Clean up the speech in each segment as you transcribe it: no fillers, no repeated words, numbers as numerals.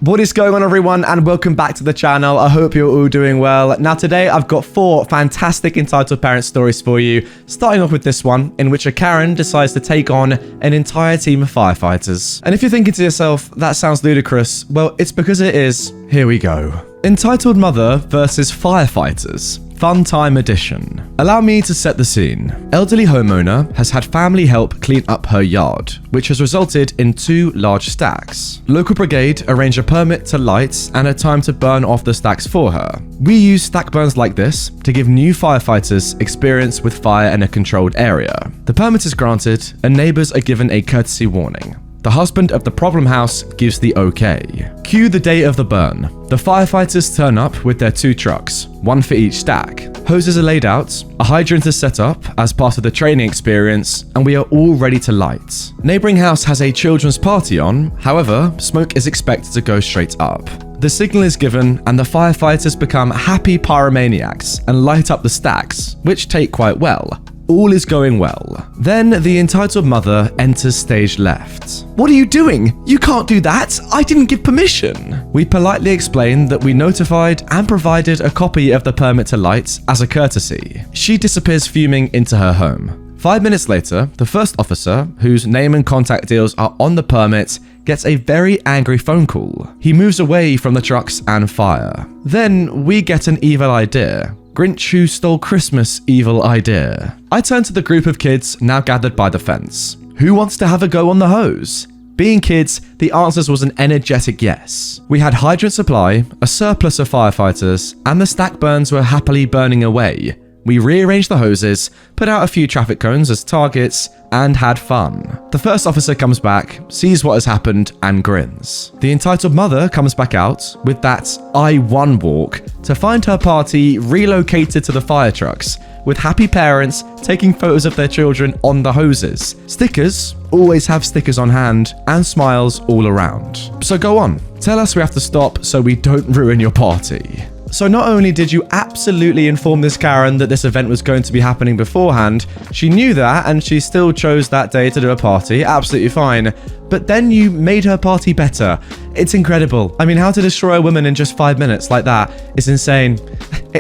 What is going on, everyone, and welcome back to the channel. I hope you're all doing well. Now today I've got 4 fantastic entitled parent stories for you, starting off with this one in which a Karen decides to take on an entire team of firefighters. And if you're thinking to yourself, that sounds ludicrous, well, it's because it is. Here we go. Entitled Mother versus Firefighters. Fun Time Edition. Allow me to set the scene. Elderly homeowner has had family help clean up her yard, which has resulted in 2 large stacks. Local brigade arrange a permit to light and a time to burn off the stacks for her. We use stack burns like this to give new firefighters experience with fire in a controlled area. The permit is granted and neighbors are given a courtesy warning. The husband of the problem house gives the okay. Cue the day of the burn. The firefighters turn up with their 2 trucks, 1 for each stack. Hoses are laid out, a hydrant is set up as part of the training experience, and we are all ready to light. Neighboring house has a children's party on, however, smoke is expected to go straight up. The signal is given and the firefighters become happy pyromaniacs and light up the stacks, which take quite well. All is going well. Then the entitled mother enters stage left. What are you doing? You can't do that. I didn't give permission. We politely explain that we notified and provided a copy of the permit to light as a courtesy. She disappears fuming into her home. 5 minutes later, the first officer, whose name and contact deals are on the permit, gets a very angry phone call. He moves away from the trucks and fire. Then we get an evil idea. Grinch who stole Christmas evil idea. I turn to the group of kids now gathered by the fence. Who wants to have a go on the hose? Being kids, the answers was an energetic yes. We had hydrant supply, a surplus of firefighters, and the stack burns were happily burning away. We rearranged the hoses, put out a few traffic cones as targets, and had fun. The first officer comes back, sees what has happened, and grins. The entitled mother comes back out with that I won walk to find her party relocated to the fire trucks, with happy parents taking photos of their children on the hoses. Stickers, always have stickers on hand, and smiles all around. So go on, tell us we have to stop so we don't ruin your party. So not only did you absolutely inform this Karen that this event was going to be happening beforehand, she knew that and she still chose that day to do a party, absolutely fine. But then you made her party better. It's incredible. I mean, how to destroy a woman in just 5 minutes like that is insane.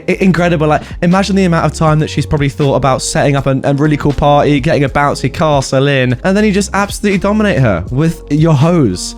Incredible. Like, imagine the amount of time that she's probably thought about setting up a really cool party, getting a bouncy castle in, and then you just absolutely dominate her with your hose.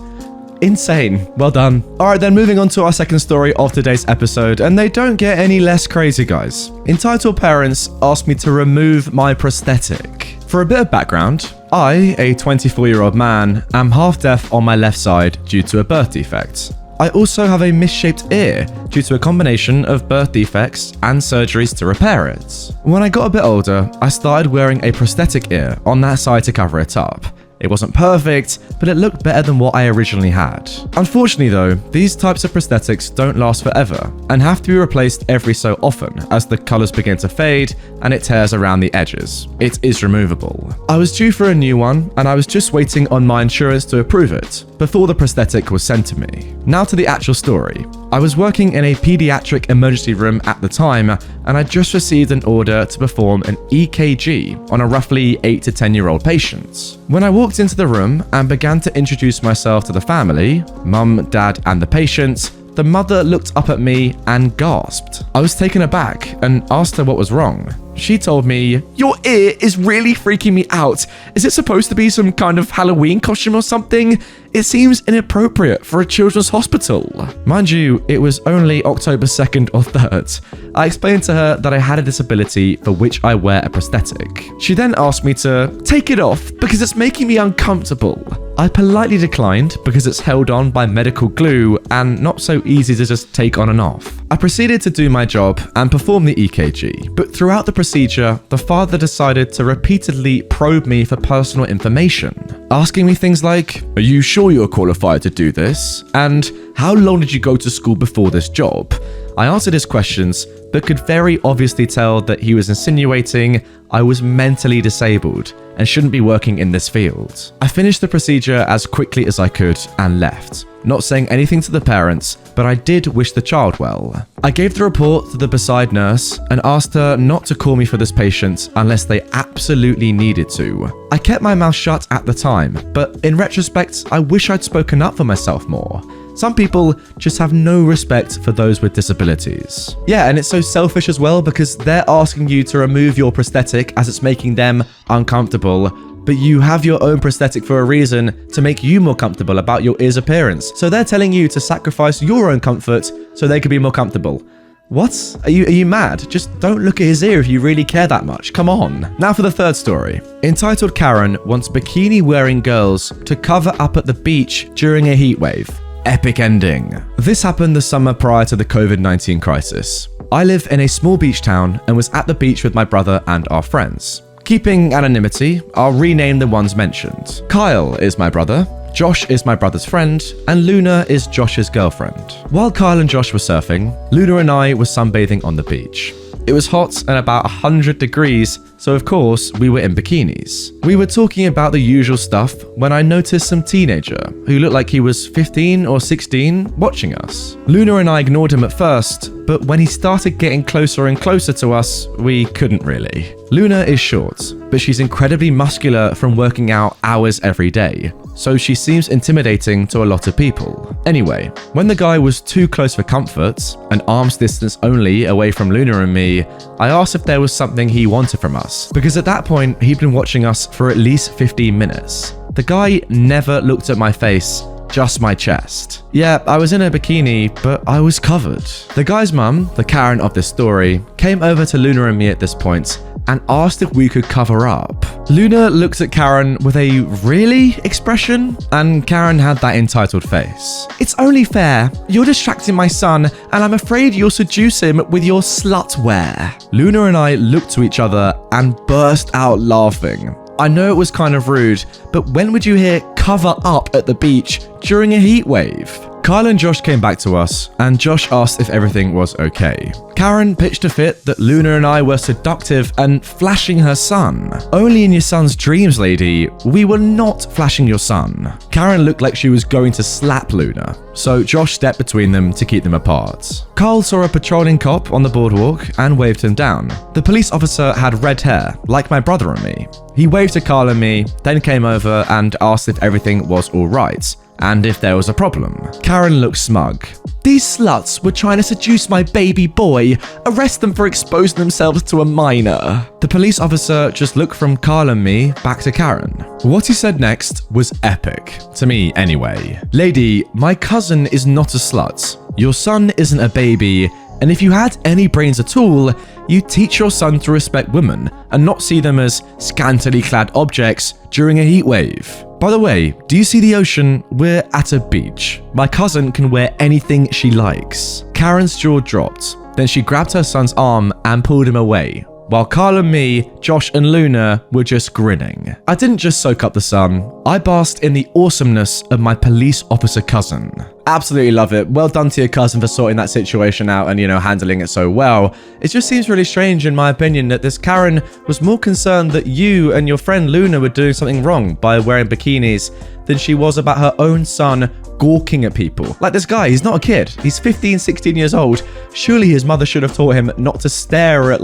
Insane. Well done. Alright then, moving on to our second story of today's episode, and they don't get any less crazy, guys. Entitled Parents asked me to remove my prosthetic. For a bit of background, I, a 24-year-old man, am half deaf on my left side due to a birth defect. I also have a misshaped ear due to a combination of birth defects and surgeries to repair it. When I got a bit older, I started wearing a prosthetic ear on that side to cover it up. It wasn't perfect, but it looked better than what I originally had. Unfortunately though, these types of prosthetics don't last forever and have to be replaced every so often as the colours begin to fade and it tears around the edges. It is removable. I was due for a new one and I was just waiting on my insurance to approve it before the prosthetic was sent to me. Now to the actual story. I was working in a pediatric emergency room at the time and I just received an order to perform an EKG on a roughly 8 to 10-year-old patient. When I walked into the room and began to introduce myself to the family, mum, dad, and the patient, the mother looked up at me and gasped. I was taken aback and asked her what was wrong. She told me, "Your ear is really freaking me out. Is it supposed to be some kind of Halloween costume or something? It seems inappropriate for a children's hospital." Mind you, it was only October 2nd or 3rd. I explained to her that I had a disability for which I wear a prosthetic. She then asked me to take it off because it's making me uncomfortable. I politely declined because it's held on by medical glue and not so easy to just take on and off. I proceeded to do my job and perform the EKG, but throughout the procedure, the father decided to repeatedly probe me for personal information, asking me things like, "Are you sure you're qualified to do this?" And "How long did you go to school before this job?" I answered his questions, but could very obviously tell that he was insinuating I was mentally disabled and shouldn't be working in this field. I finished the procedure as quickly as I could and left, not saying anything to the parents, but I did wish the child well. I gave the report to the beside nurse and asked her not to call me for this patient unless they absolutely needed to. I kept my mouth shut at the time, but in retrospect, I wish I'd spoken up for myself more. Some people just have no respect for those with disabilities. Yeah, and it's so selfish as well because they're asking you to remove your prosthetic as it's making them uncomfortable, but you have your own prosthetic for a reason to make you more comfortable about your ear's appearance. So they're telling you to sacrifice your own comfort so they can be more comfortable. What? Are you mad? Just don't look at his ear if you really care that much. Come on. Now for the third story. Entitled Karen wants bikini-wearing girls to cover up at the beach during a heat wave. Epic ending. This happened the summer prior to the COVID-19 crisis. I live in a small beach town and was at the beach with my brother and our friends. Keeping anonymity, I'll rename the ones mentioned. Kyle is my brother, Josh is my brother's friend, and Luna is Josh's girlfriend. While Kyle and Josh were surfing, Luna and I were sunbathing on the beach. It was hot and about 100 degrees, so of course we were in bikinis. We were talking about the usual stuff when I noticed some teenager who looked like he was 15 or 16 watching us. Luna and I ignored him at first, but when he started getting closer and closer to us, we couldn't really. Luna is short, but she's incredibly muscular from working out hours every day, so she seems intimidating to a lot of people. Anyway, when the guy was too close for comfort, an arm's distance only away from Luna and me, I asked if there was something he wanted from us, because at that point, he'd been watching us for at least 15 minutes. The guy never looked at my face, just my chest. Yeah, I was in a bikini, but I was covered. The guy's mum, the Karen of this story, came over to Luna and me at this point and asked if we could cover up. Luna looked at Karen with a "really" expression, and Karen had that entitled face. "It's only fair. You're distracting my son, and I'm afraid you'll seduce him with your slut wear." Luna and I looked to each other and burst out laughing. I know it was kind of rude, but when would you hear "cover up" at the beach during a heat wave? Kyle and Josh came back to us, and Josh asked if everything was okay. Karen pitched a fit that Luna and I were seductive and flashing her son. "Only in your son's dreams, lady. We were not flashing your son." Karen looked like she was going to slap Luna, so Josh stepped between them to keep them apart. Kyle saw a patrolling cop on the boardwalk and waved him down. The police officer had red hair, like my brother and me. He waved to Kyle and me, then came over and asked if everything was alright, and if there was a problem. Karen looked smug. "These sluts were trying to seduce my baby boy. Arrest them for exposing themselves to a minor." The police officer just looked from Kyle and me back to Karen. What he said next was epic, to me anyway. "Lady, my cousin is not a slut. Your son isn't a baby, and if you had any brains at all, you teach your son to respect women and not see them as scantily clad objects during a heat wave. By the way, do you see the ocean? We're at a beach. My cousin can wear anything she likes." Karen's jaw dropped. Then she grabbed her son's arm and pulled him away, while Carl and me, Josh and Luna were just grinning. I didn't just soak up the sun. I basked in the awesomeness of my police officer cousin. Absolutely love it. Well done to your cousin for sorting that situation out and, handling it so well. It just seems really strange, in my opinion, that this Karen was more concerned that you and your friend Luna were doing something wrong by wearing bikinis than she was about her own son gawking at people. Like, this guy, he's not a kid. He's 15, 16 years old. Surely his mother should have taught him not to stare at,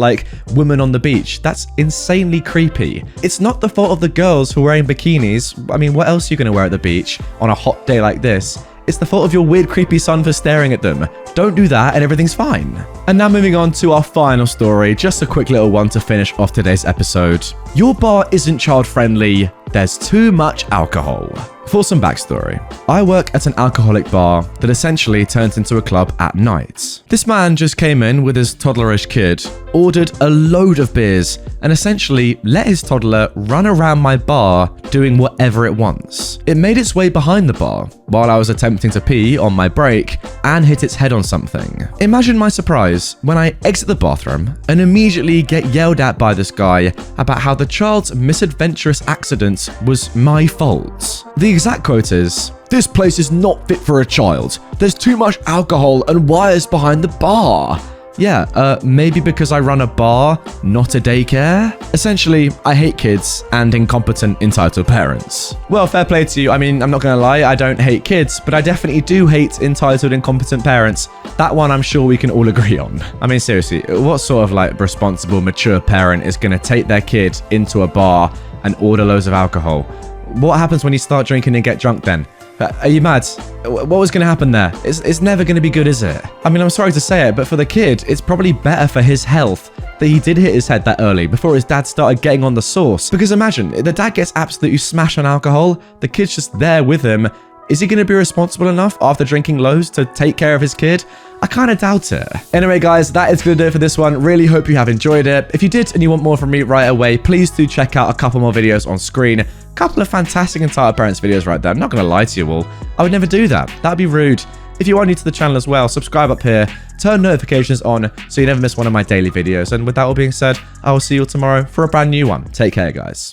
women on the beach. That's insanely creepy. It's not the fault of the girls who are wearing bikinis. I mean, what else are you going to wear at the beach on a hot day like this? It's the fault of your weird, creepy son for staring at them. Don't do that and everything's fine. And now moving on to our final story, just a quick little one to finish off today's episode. Your bar isn't child-friendly. There's too much alcohol. For some backstory, I work at an alcoholic bar that essentially turns into a club at night. This man just came in with his toddlerish kid, ordered a load of beers, and essentially let his toddler run around my bar doing whatever it wants. It made its way behind the bar while I was attempting to pee on my break and hit its head on something. Imagine my surprise when I exit the bathroom and immediately get yelled at by this guy about how the child's misadventurous accident was my fault. The exact quote is, "This place is not fit for a child. There's too much alcohol and wires behind the bar." Yeah, maybe because I run a bar, not a daycare? Essentially, I hate kids and incompetent entitled parents. Well, fair play to you. I mean, I'm not gonna lie, I don't hate kids, but I definitely do hate entitled incompetent parents. That one I'm sure we can all agree on. I mean, seriously, what sort of responsible, mature parent is gonna take their kid into a bar and order loads of alcohol? What happens when you start drinking and get drunk then? Are you mad? What was going to happen there? It's never going to be good, is it? I mean, I'm sorry to say it, but for the kid, it's probably better for his health that he did hit his head that early before his dad started getting on the sauce. Because imagine, the dad gets absolutely smashed on alcohol, the kid's just there with him. Is he going to be responsible enough after drinking loads to take care of his kid? I kind of doubt it. Anyway, guys, that is going to do it for this one. Really hope you have enjoyed it. If you did and you want more from me right away, please do check out a couple more videos on screen. A couple of fantastic Entitled Parents videos right there. I'm not going to lie to you all. I would never do that. That'd be rude. If you are new to the channel as well, subscribe up here, turn notifications on so you never miss one of my daily videos. And with that all being said, I will see you all tomorrow for a brand new one. Take care, guys.